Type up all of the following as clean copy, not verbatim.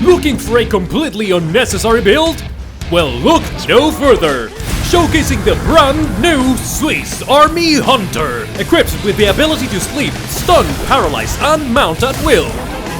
Looking for a completely unnecessary build? Well, look no further! Showcasing the brand new Swiss Army Hunter! Equipped with the ability to sleep, stun, paralyze, and mount at will.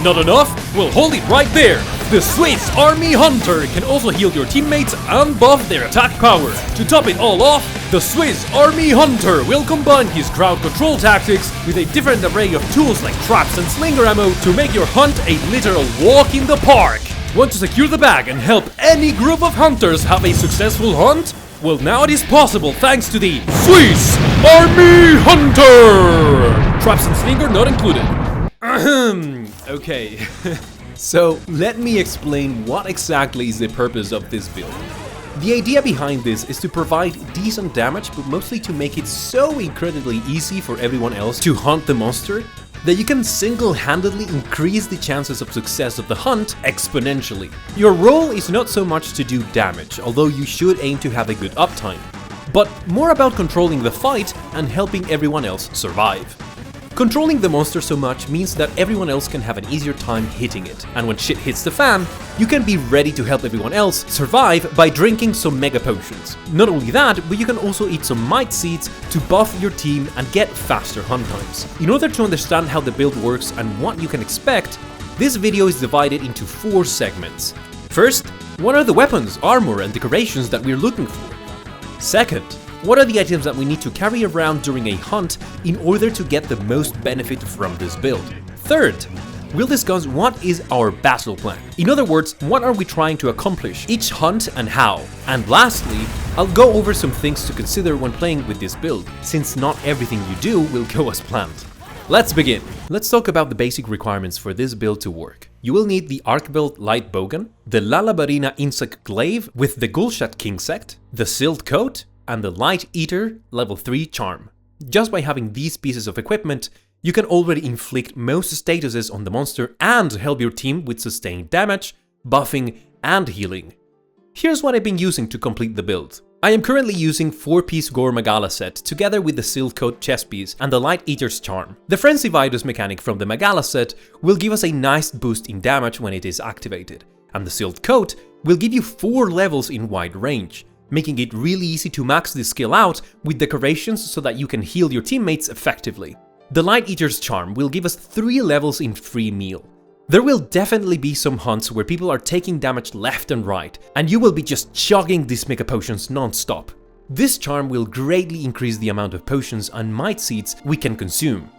Not enough? We'll hold it right there! The Swiss Army Hunter can also heal your teammates and buff their attack power. To top it all off, the Swiss Army Hunter will combine his crowd control tactics with a different array of tools like traps and slinger ammo to make your hunt a literal walk in the park. Want to secure the bag and help any group of hunters have a successful hunt? Well, now it is possible thanks to the Swiss Army Hunter! Traps and slinger not included. Okay. So, let me explain what exactly is the purpose of this build. The idea behind this is to provide decent damage, but mostly to make it so incredibly easy for everyone else to hunt the monster that you can single-handedly increase the chances of success of the hunt exponentially. Your role is not so much to do damage, although you should aim to have a good uptime, but more about controlling the fight and helping everyone else survive. Controlling the monster so much means that everyone else can have an easier time hitting it, and when shit hits the fan, you can be ready to help everyone else survive by drinking some mega potions. Not only that, but you can also eat some might seeds to buff your team and get faster hunt times. In order to understand how the build works and what you can expect, this video is divided into 4 segments. First, what are the weapons, armor, and decorations that we're looking for? Second, what are the items that we need to carry around during a hunt in order to get the most benefit from this build? Third, we'll discuss what is our battle plan. In other words, what are we trying to accomplish each hunt and how? And lastly, I'll go over some things to consider when playing with this build, since not everything you do will go as planned. Let's begin. Let's talk about the basic requirements for this build to work. You will need the Arc-Belt Light Bowgun, the Lalabarina Insect Glaive with the Gulshat Kingsect, the SILD Coat, and the Light Eater level 3 charm. Just by having these pieces of equipment, you can already inflict most statuses on the monster and help your team with sustained damage, buffing, and healing. Here's what I've been using to complete the build. I am currently using 4-piece Gore Magala set together with the SILD Coat chest piece and the Light Eater's charm. The Frenzy Virus mechanic from the Magala set will give us a nice boost in damage when it is activated, and the SILD Coat will give you 4 levels in wide range, making it really easy to max this skill out with decorations so that you can heal your teammates effectively. The Light Eater's charm will give us 3 levels in free meal. There will definitely be some hunts where people are taking damage left and right, and you will be just chugging these mega potions non-stop. This charm will greatly increase the amount of potions and might seeds we can consume.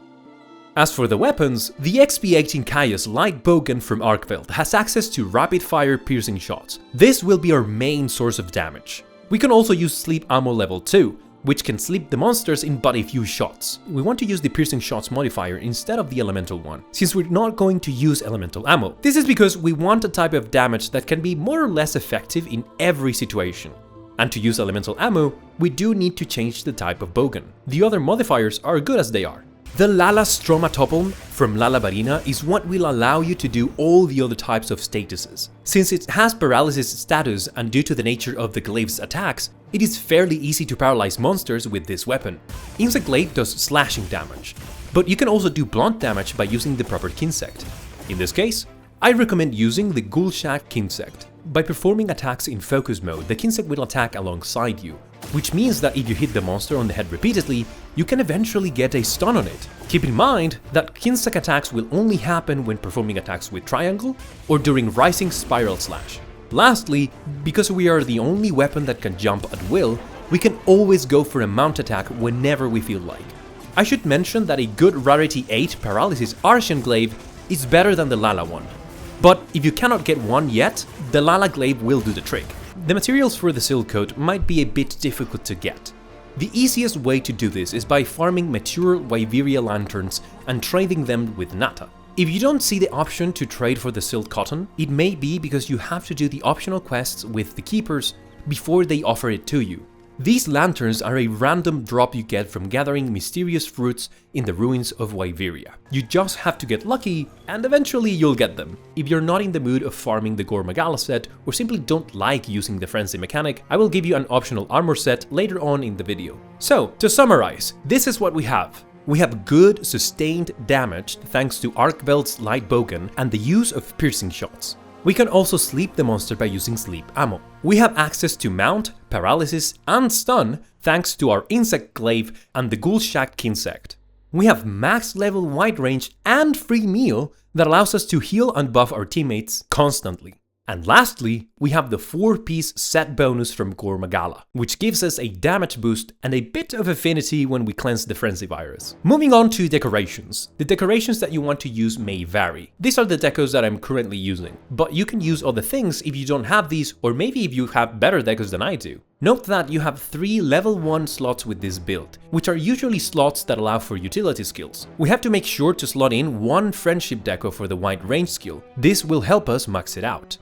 As for the weapons, the XP18 Kaios Light Bowgun from Arc-Belt has access to rapid-fire piercing shots. This will be our main source of damage. We can also use Sleep Ammo level 2, which can sleep the monsters in but a few shots. We want to use the piercing shots modifier instead of the elemental one, since we're not going to use elemental ammo. This is because we want a type of damage that can be more or less effective in every situation. And to use elemental ammo, we do need to change the type of bowgun. The other modifiers are good as they are. The Lala Stromatopon from Lalabarina is what will allow you to do all the other types of statuses. Since it has paralysis status and due to the nature of the glaive's attacks, it is fairly easy to paralyze monsters with this weapon. Insect Glaive does slashing damage, but you can also do blunt damage by using the proper Kinsect. In this case, I recommend using the Gulshat Kinsect. By performing attacks in focus mode, the Kinsect will attack alongside you, which means that if you hit the monster on the head repeatedly, you can eventually get a stun on it. Keep in mind that Kinsect attacks will only happen when performing attacks with triangle or during rising spiral slash. Lastly, because we are the only weapon that can jump at will, we can always go for a mount attack whenever we feel like. I should mention that a good rarity 8 paralysis Artian Glaive is better than the Lala one. But if you cannot get one yet, the Lala Glaive will do the trick. The materials for the SILD Coat might be a bit difficult to get. The easiest way to do this is by farming mature Wyveria lanterns and trading them with NATA. If you don't see the option to trade for the SILD Cotton, it may be because you have to do the optional quests with the keepers before they offer it to you. These lanterns are a random drop you get from gathering mysterious fruits in the ruins of Wyveria. You just have to get lucky, and eventually you'll get them. If you're not in the mood of farming the Gore Magala set, or simply don't like using the Frenzy mechanic, I will give you an optional armor set later on in the video. So, to summarize, this is what we have. We have good, sustained damage thanks to Arc-Belt's Light Bowgun and the use of piercing shots. We can also sleep the monster by using sleep ammo. We have access to mount, paralysis, and stun thanks to our insect glaive and the ghoul shacked insect. We have max level wide range and free meal that allows us to heal and buff our teammates constantly. And lastly, we have the 4-piece set bonus from Gore Magala, which gives us a damage boost and a bit of affinity when we cleanse the frenzy virus. Moving on to decorations. The decorations that you want to use may vary. These are the decos that I'm currently using, but you can use other things if you don't have these, or maybe if you have better decos than I do. Note that you have 3 level 1 slots with this build, which are usually slots that allow for utility skills. We have to make sure to slot in 1 friendship deco for the wide range skill. This will help us max it out.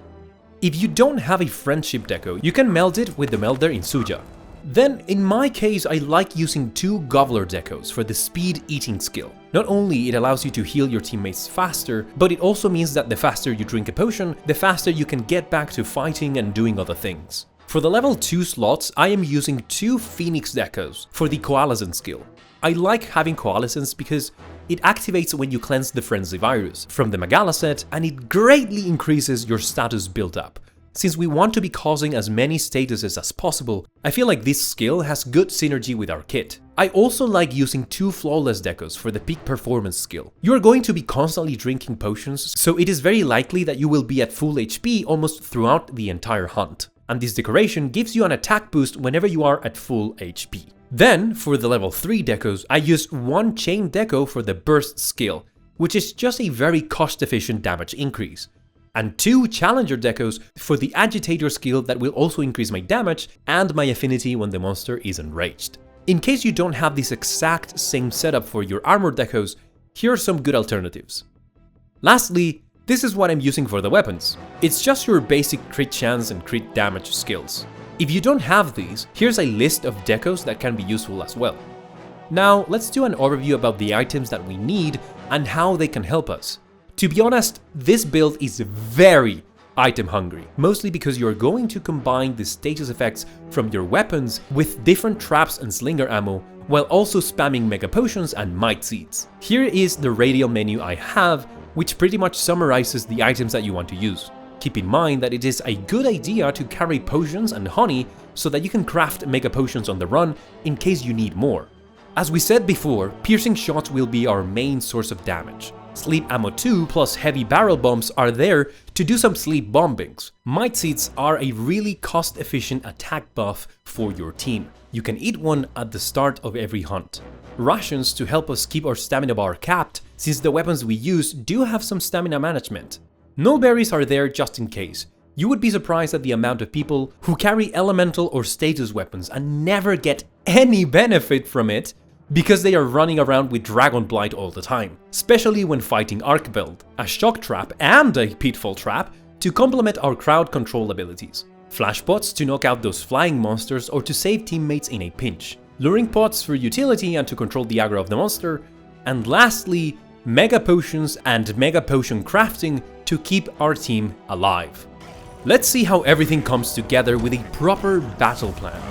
If you don't have a friendship deco, you can meld it with the melder in Suja. Then, in my case, I like using 2 Gobbler decos for the speed eating skill. Not only it allows you to heal your teammates faster, but it also means that the faster you drink a potion, the faster you can get back to fighting and doing other things. For the level 2 slots, I am using 2 Phoenix decos for the Coalescence skill. I like having Coalescence because it activates when you cleanse the Frenzy virus from the Magala set, and it greatly increases your status build-up. Since we want to be causing as many statuses as possible, I feel like this skill has good synergy with our kit. I also like using 2 Flawless decos for the peak performance skill. You are going to be constantly drinking potions, so it is very likely that you will be at full HP almost throughout the entire hunt. And this decoration gives you an attack boost whenever you are at full HP. Then, for the level 3 decos, I used 1 chain deco for the burst skill, which is just a very cost-efficient damage increase, and 2 challenger decos for the agitator skill that will also increase my damage and my affinity when the monster is enraged. In case you don't have this exact same setup for your armor decos, here are some good alternatives. Lastly, this is what I'm using for the weapons. It's just your basic crit chance and crit damage skills. If you don't have these, here's a list of decos that can be useful as well. Now, let's do an overview about the items that we need and how they can help us. To be honest, this build is very item hungry, mostly because you're going to combine the status effects from your weapons with different traps and slinger ammo, while also spamming mega potions and might seeds. Here is the radial menu I have, which pretty much summarizes the items that you want to use. Keep in mind that it is a good idea to carry potions and honey so that you can craft mega potions on the run in case you need more. As we said before, piercing shots will be our main source of damage. Sleep ammo 2 plus heavy barrel bombs are there to do some sleep bombings. Might seeds are a really cost-efficient attack buff for your team. You can eat one at the start of every hunt. Rations to help us keep our stamina bar capped, since the weapons we use do have some stamina management. Null berries are there just in case. You would be surprised at the amount of people who carry elemental or status weapons and never get any benefit from it because they are running around with Dragon Blight all the time, especially when fighting Archbeld, a shock trap and a pitfall trap to complement our crowd control abilities. Flash pots to knock out those flying monsters or to save teammates in a pinch. Luring pots for utility and to control the aggro of the monster. And lastly, mega potions and mega potion crafting to keep our team alive. Let's see how everything comes together with a proper battle plan.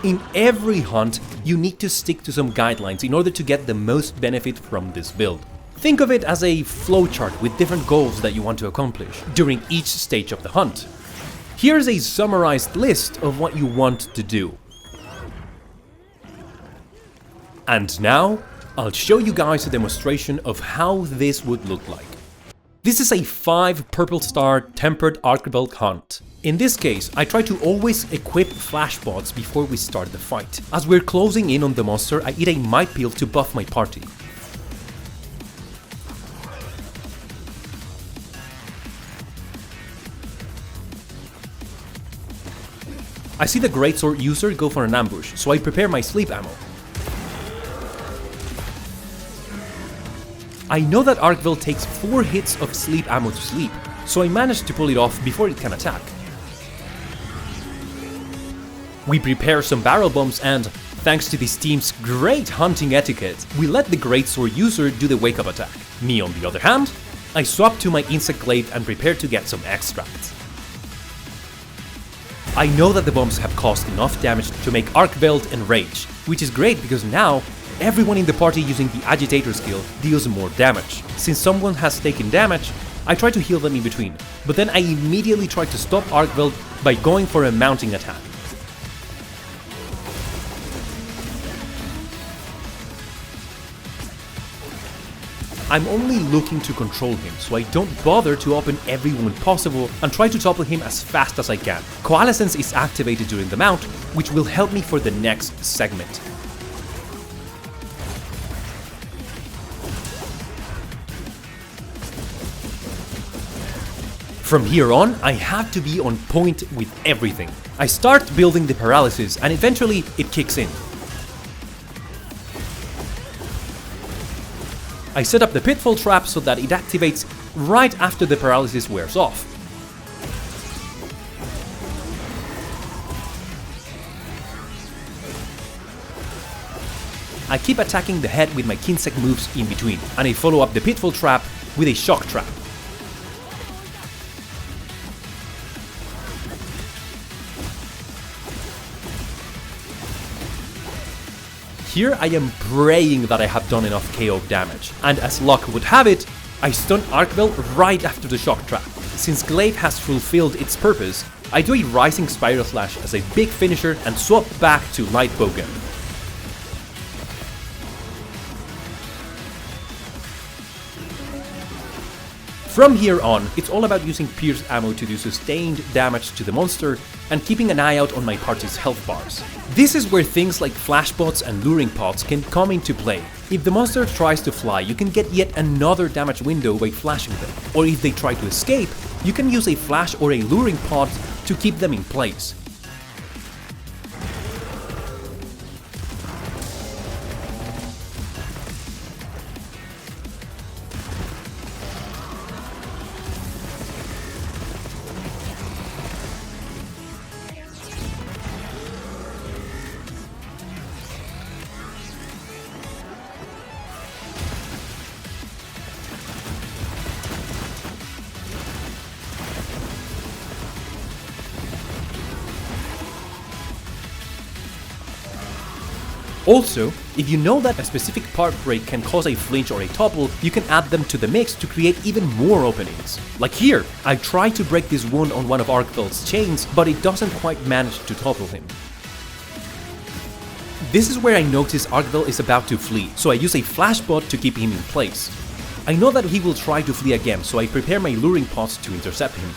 In every hunt, you need to stick to some guidelines in order to get the most benefit from this build. Think of it as a flowchart with different goals that you want to accomplish during each stage of the hunt. Here's a summarized list of what you want to do. And now, I'll show you guys a demonstration of how this would look like. This is a 5 purple star tempered Archbeld hunt. In this case, I try to always equip flash bots before we start the fight. As we're closing in on the monster, I eat a might peel to buff my party. I see the greatsword user go for an ambush, so I prepare my sleep ammo. I know that Archbeld takes 4 hits of sleep ammo to sleep, so I managed to pull it off before it can attack. We prepare some barrel bombs and, thanks to this team's great hunting etiquette, we let the greatsword user do the wake up attack. Me on the other hand, I swap to my insect glaive and prepare to get some extracts. I know that the bombs have caused enough damage to make Archbeld enrage, which is great because now everyone in the party using the agitator skill deals more damage. Since someone has taken damage, I try to heal them in between, but then I immediately try to stop Arkveld by going for a mounting attack. I'm only looking to control him, so I don't bother to open every wound possible and try to topple him as fast as I can. Coalescence is activated during the mount, which will help me for the next segment. From here on, I have to be on point with everything. I start building the paralysis and eventually it kicks in. I set up the pitfall trap so that it activates right after the paralysis wears off. I keep attacking the head with my Kinsek moves in between, and I follow up the pitfall trap with a shock trap. Here I am praying that I have done enough KO damage, and as luck would have it, I stun Arkveld right after the shock trap. Since Glaive has fulfilled its purpose, I do a Rising Spiral Slash as a big finisher and swap back to Light Bowgun. From here on, it's all about using Pierce ammo to do sustained damage to the monster and keeping an eye out on my party's health bars. This is where things like flashbots and luring pods can come into play. If the monster tries to fly, you can get yet another damage window by flashing them. Or if they try to escape, you can use a flash or a luring pod to keep them in place. Also, if you know that a specific part break can cause a flinch or a topple, you can add them to the mix to create even more openings. Like here, I try to break this wound on one of Arkveld's chains, but it doesn't quite manage to topple him. This is where I notice Arkveld is about to flee, so I use a flashbot to keep him in place. I know that he will try to flee again, so I prepare my luring pods to intercept him.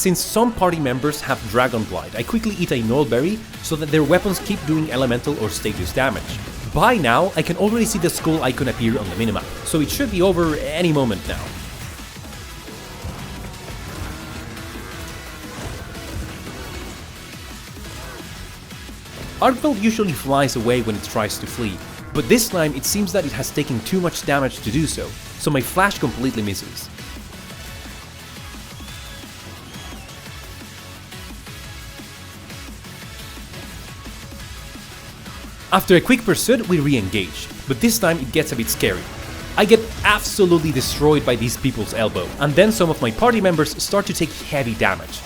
Since some party members have Dragon Blight, I quickly eat a Nullberry so that their weapons keep doing elemental or status damage. By now, I can already see the skull icon appear on the minimap, so it should be over any moment now. Arkveld usually flies away when it tries to flee, but this time it seems that it has taken too much damage to do so, so my flash completely misses. After a quick pursuit, we re-engage, but this time it gets a bit scary. I get absolutely destroyed by these people's elbow, and then some of my party members start to take heavy damage.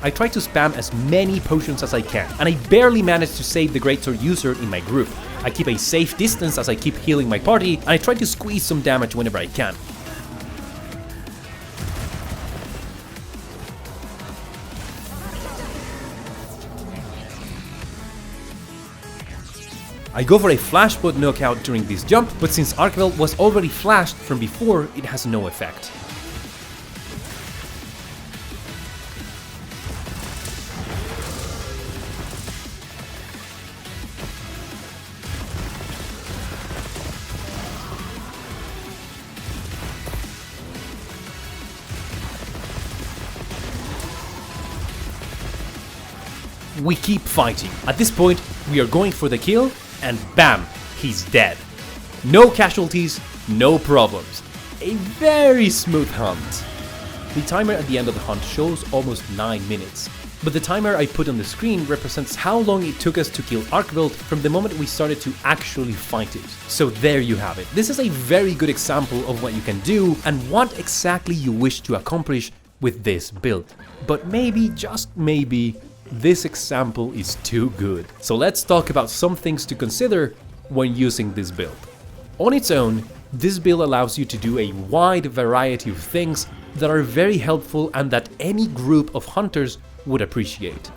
I try to spam as many potions as I can, and I barely manage to save the Greatsword user in my group. I keep a safe distance as I keep healing my party, and I try to squeeze some damage whenever I can. I go for a flashbot knockout during this jump, but since Arkveld was already flashed from before, it has no effect. We keep fighting. At this point, we are going for the kill, and bam, he's dead. No casualties, no problems. A very smooth hunt. The timer at the end of the hunt shows almost 9 minutes, but the timer I put on the screen represents how long it took us to kill Arkveld from the moment we started to actually fight it. So there you have it. This is a very good example of what you can do and what exactly you wish to accomplish with this build. But maybe, just maybe, this example is too good. So let's talk about some things to consider when using this build. On its own, this build allows you to do a wide variety of things that are very helpful and that any group of hunters would appreciate.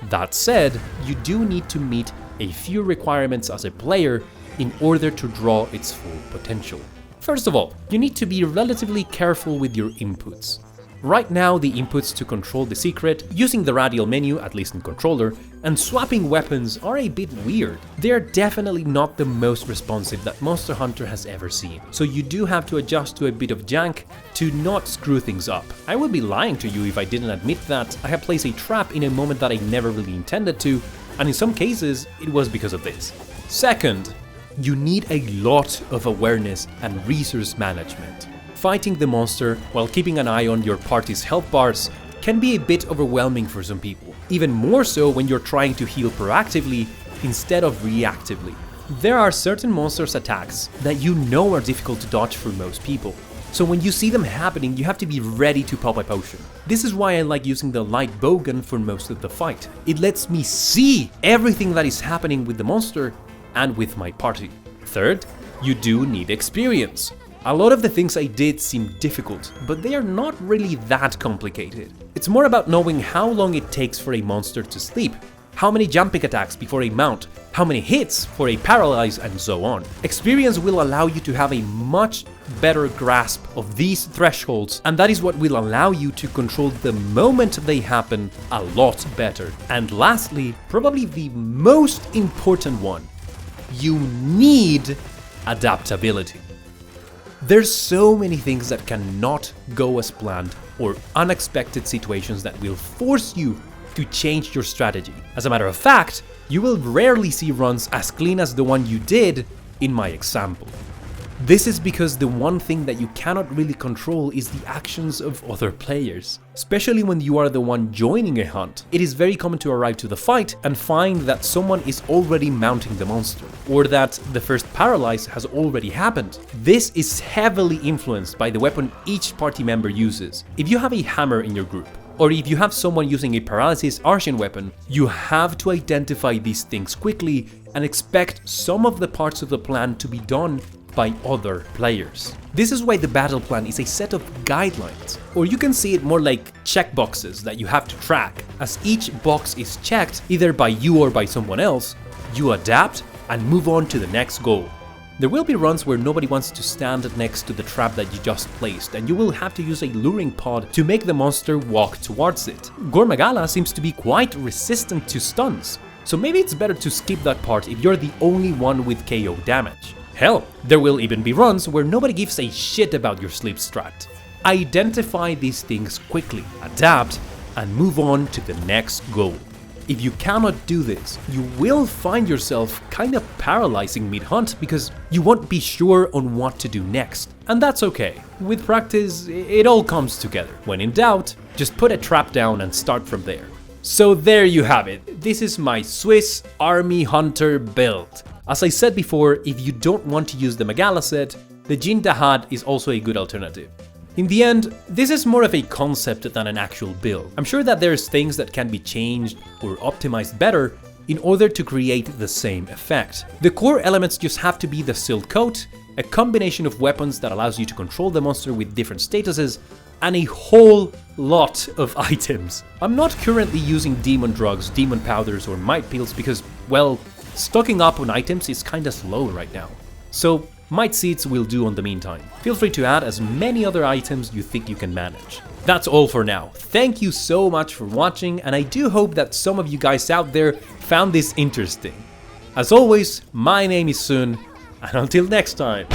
That said, you do need to meet a few requirements as a player in order to draw its full potential. First of all, you need to be relatively careful with your inputs. Right now, the inputs to control the secret, using the radial menu, at least in controller, and swapping weapons are a bit weird. They are definitely not the most responsive that Monster Hunter has ever seen, so you do have to adjust to a bit of jank to not screw things up. I would be lying to you if I didn't admit that I have placed a trap in a moment that I never really intended to, and in some cases, it was because of this. Second, you need a lot of awareness and resource management. Fighting the monster while keeping an eye on your party's health bars can be a bit overwhelming for some people, even more so when you're trying to heal proactively instead of reactively. There are certain monsters' attacks that you know are difficult to dodge for most people, so when you see them happening you have to be ready to pop a potion. This is why I like using the light bowgun for most of the fight. It lets me see everything that is happening with the monster and with my party. Third, you do need experience. A lot of the things I did seem difficult, but they are not really that complicated. It's more about knowing how long it takes for a monster to sleep, how many jumping attacks before a mount, how many hits for a paralyze, and so on. Experience will allow you to have a much better grasp of these thresholds, and that is what will allow you to control the moment they happen a lot better. And lastly, probably the most important one, you need adaptability. There's so many things that cannot go as planned or unexpected situations that will force you to change your strategy. As a matter of fact, you will rarely see runs as clean as the one you did in my example. This is because the one thing that you cannot really control is the actions of other players. Especially when you are the one joining a hunt. It is very common to arrive to the fight and find that someone is already mounting the monster, or that the first paralyze has already happened. This is heavily influenced by the weapon each party member uses. If you have a hammer in your group, or if you have someone using a paralysis arcane weapon, you have to identify these things quickly and expect some of the parts of the plan to be done by other players. This is why the battle plan is a set of guidelines, or you can see it more like checkboxes that you have to track. As each box is checked, either by you or by someone else, you adapt and move on to the next goal. There will be runs where nobody wants to stand next to the trap that you just placed, and you will have to use a luring pod to make the monster walk towards it. Gormagala seems to be quite resistant to stuns, so maybe it's better to skip that part if you're the only one with KO damage. Hell, there will even be runs where nobody gives a shit about your sleep strat. Identify these things quickly, adapt, and move on to the next goal. If you cannot do this, you will find yourself kind of paralyzing mid-hunt because you won't be sure on what to do next. And that's okay. With practice, it all comes together. When in doubt, just put a trap down and start from there. So there you have it. This is my Swiss Army Hunter build. As I said before, if you don't want to use the Magala set, the Jin Dahad is also a good alternative. In the end, this is more of a concept than an actual build. I'm sure that there's things that can be changed or optimized better in order to create the same effect. The core elements just have to be the SILD coat, a combination of weapons that allows you to control the monster with different statuses, and a whole lot of items. I'm not currently using demon drugs, demon powders, or might pills because, well, stocking up on items is kinda slow right now. So might seeds will do on the meantime. Feel free to add as many other items you think you can manage. That's all for now. Thank you so much for watching, and I do hope that some of you guys out there found this interesting. As always, my name is Sun, and until next time.